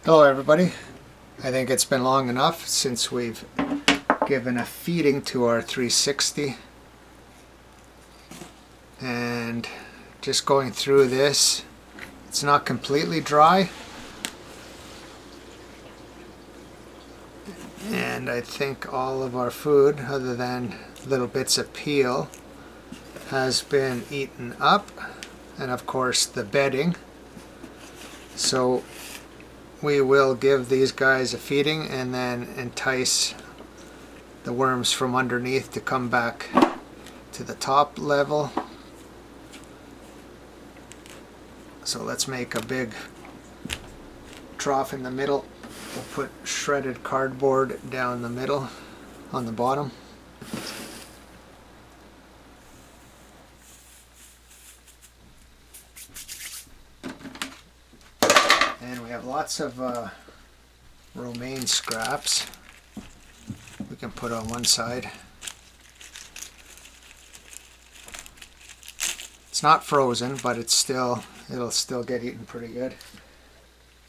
Hello everybody. I think it's been long enough since we've given a feeding to our 360, and just going through this, it's not completely dry, and I think all of our food other than little bits of peel has been eaten up, and of course the bedding. So we will give these guys a feeding and then entice the worms from underneath to come back to the top level. So let's make a big trough in the middle. We'll put shredded cardboard down the middle on the bottom. And we have lots of romaine scraps we can put on one side. It's not frozen, but it'll still get eaten pretty good.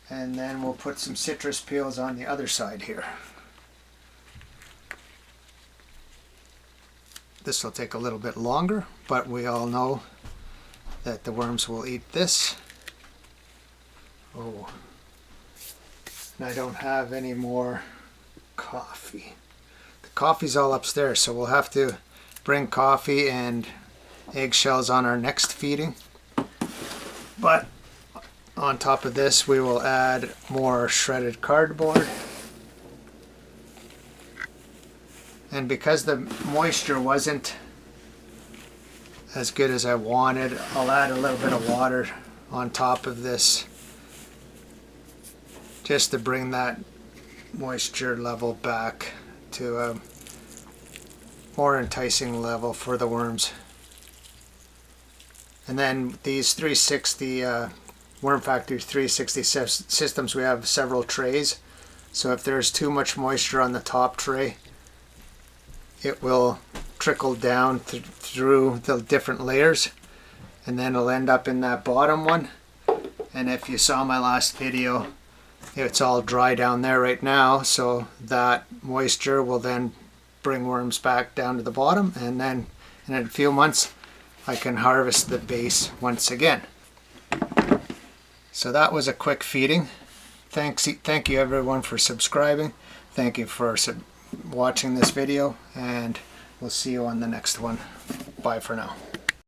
And then we'll put some citrus peels on the other side here. This will take a little bit longer, but we all know that the worms will eat this. Oh, and I don't have any more coffee. The coffee's all upstairs, so we'll have to bring coffee and eggshells on our next feeding. But on top of this, we will add more shredded cardboard. And because the moisture wasn't as good as I wanted, I'll add a little bit of water on top of this, just to bring that moisture level back to a more enticing level for the worms. And then these 360 Worm Factory 360 systems, we have several trays, so if there's too much moisture on the top tray, it will trickle down through the different layers, and then it'll end up in that bottom one. And if you saw my last video, it's all dry down there right now, so that moisture will then bring worms back down to the bottom, and then in a few months I can harvest the base once again. So that was a quick feeding. Thank you everyone for subscribing. Thank you for watching this video, and we'll see you on the next one. Bye for now.